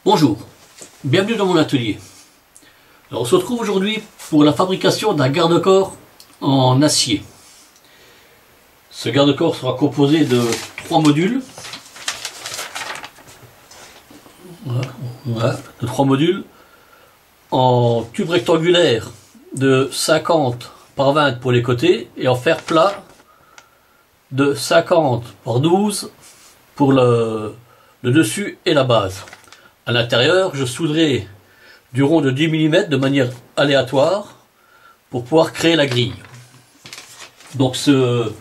Bonjour, bienvenue dans mon atelier. Alors, on se retrouve aujourd'hui pour la fabrication d'un garde-corps en acier. Ce garde-corps sera composé de 3 modules. Voilà, de 3 modules en tube rectangulaire de 50 par 20 pour les côtés et en fer plat de 50 par 12 pour le dessus et la base. À l'intérieur, je souderai du rond de 10 mm de manière aléatoire pour pouvoir créer la grille. Donc ce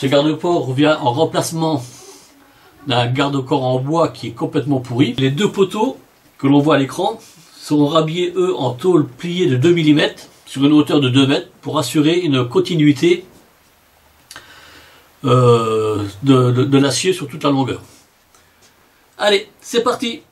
garde-corps vient en remplacement d'un garde-corps en bois qui est complètement pourri. Les 2 poteaux que l'on voit à l'écran seront rhabillés, eux, en tôle pliée de 2 mm sur une hauteur de 2 mètres pour assurer une continuité de l'acier sur toute la longueur. Allez, c'est parti!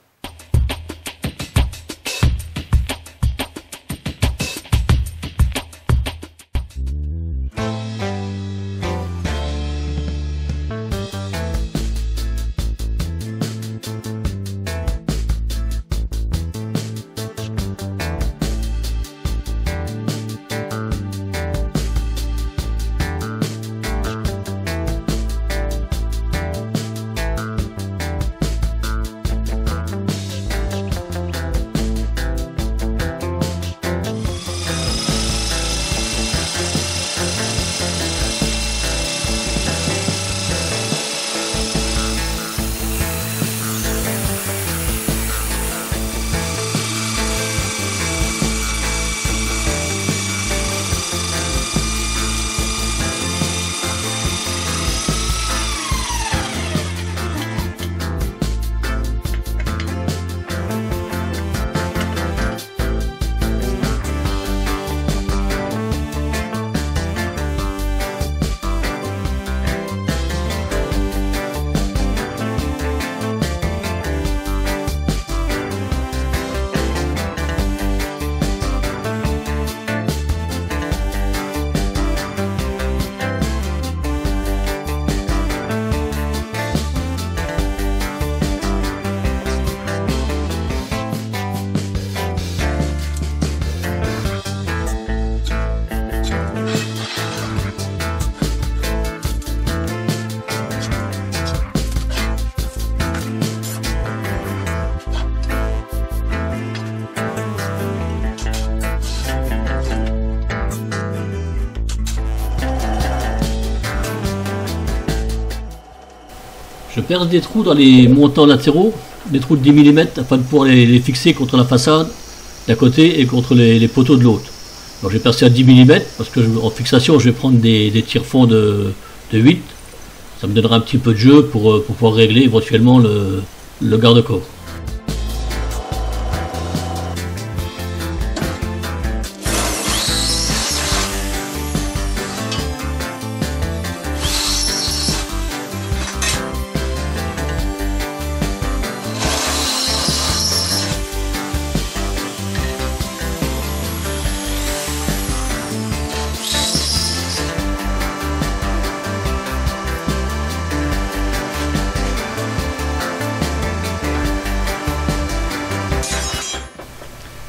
Je perce des trous dans les montants latéraux, des trous de 10 mm afin de pouvoir les fixer contre la façade d'un côté et contre les poteaux de l'autre. Alors j'ai percé à 10 mm parce que en fixation je vais prendre des tire-fonds de 8. Ça me donnera un petit peu de jeu pour pouvoir régler éventuellement le garde-corps.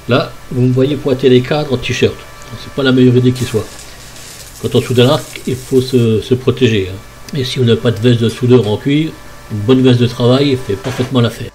Là, vous me voyez pointer les cadres en t-shirt. C'est pas la meilleure idée qui soit. Quand on soude un arc, il faut se protéger. Et si on n'a pas de veste de soudeur en cuir, une bonne veste de travail fait parfaitement l'affaire.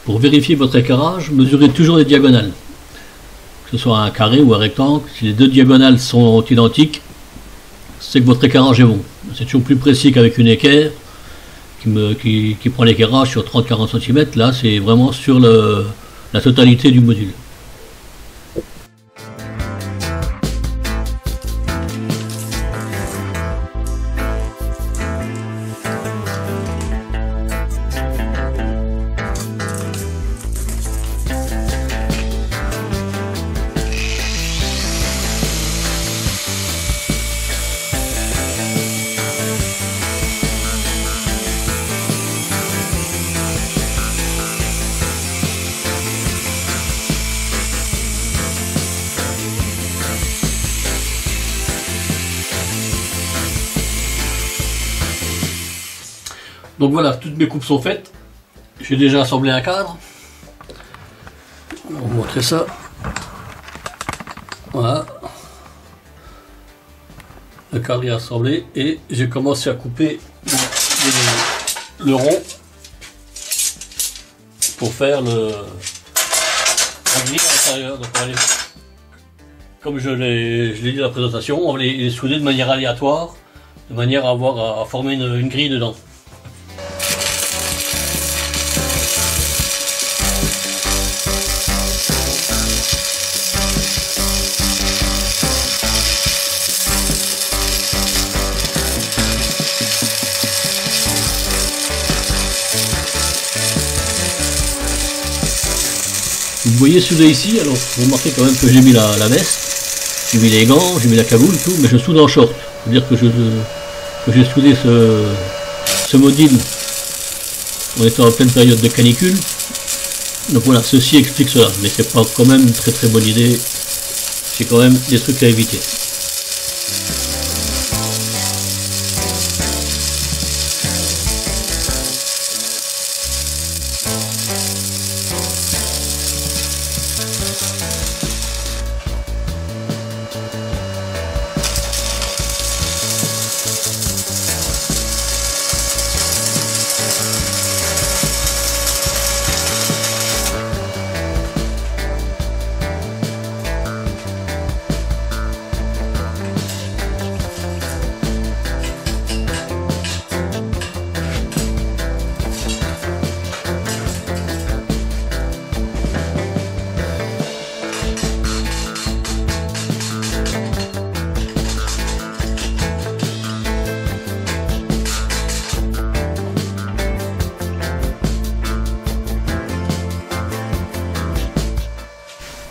Pour vérifier votre éclairage, mesurez toujours les diagonales. Que ce soit un carré ou un rectangle, si les deux diagonales sont identiques, c'est que votre éclairage est bon. C'est toujours plus précis qu'avec une équerre qui prend l'éclairage sur 30-40 cm. Là, c'est vraiment sur la totalité du module. Donc voilà, toutes mes coupes sont faites. J'ai déjà assemblé un cadre. On va vous montrer ça. Voilà. Le cadre est assemblé et j'ai commencé à couper le rond pour faire la grille à l'intérieur. Donc on va les, comme je l'ai dit dans la présentation, on va les souder de manière aléatoire, de manière à former une grille dedans. Vous voyez souder ici, alors vous remarquez quand même que j'ai mis la veste, j'ai mis les gants, j'ai mis la cagoule, tout, mais je soude en short. C'est-à-dire que j'ai soudé ce module en étant en pleine période de canicule. Donc voilà, ceci explique cela, mais c'est pas quand même une très bonne idée. C'est quand même des trucs à éviter.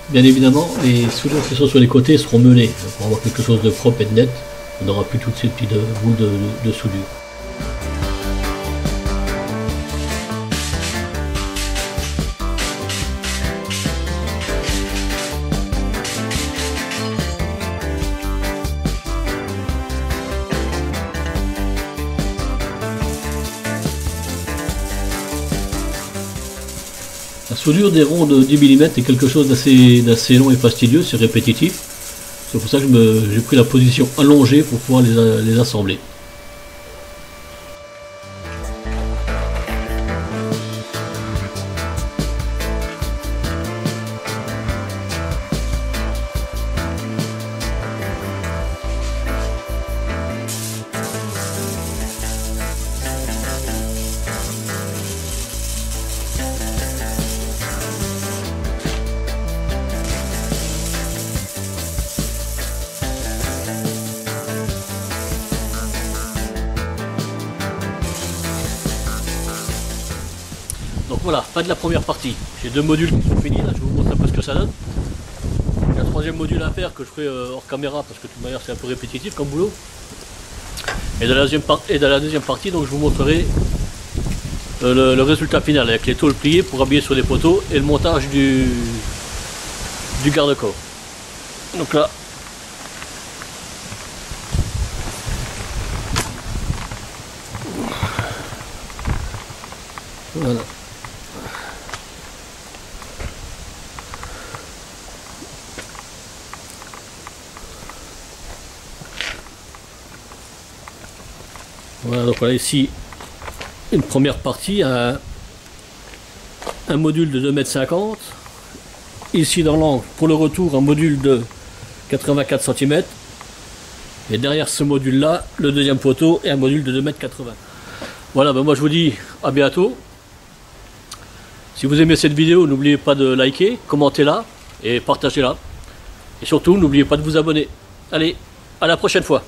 Bien évidemment, les soudures qui sont sur les côtés seront meulées pour avoir quelque chose de propre et de net. On n'aura plus toutes ces petites boules de soudure. La soudure des ronds de 10 mm est quelque chose d'assez long et fastidieux, c'est répétitif. C'est pour ça que j'ai pris la position allongée pour pouvoir les assembler. Donc voilà, fin de la première partie. J'ai deux modules qui sont finis, là je vous montre un peu ce que ça donne. Il y a un troisième module à faire que je ferai hors caméra parce que de toute manière c'est un peu répétitif comme boulot. Et dans la deuxième partie, donc je vous montrerai le résultat final avec les tôles pliées pour habiller sur les poteaux et le montage du garde-corps. Donc là, voilà. Voilà, donc voilà ici une première partie, un un module de 2,50 m. Ici dans l'angle, pour le retour, un module de 84 cm. Et derrière ce module là, le deuxième poteau et un module de 2,80 m. Voilà, ben moi je vous dis à bientôt. Si vous aimez cette vidéo, n'oubliez pas de liker, commentez-la et partagez-la. Et surtout, n'oubliez pas de vous abonner. Allez, à la prochaine fois.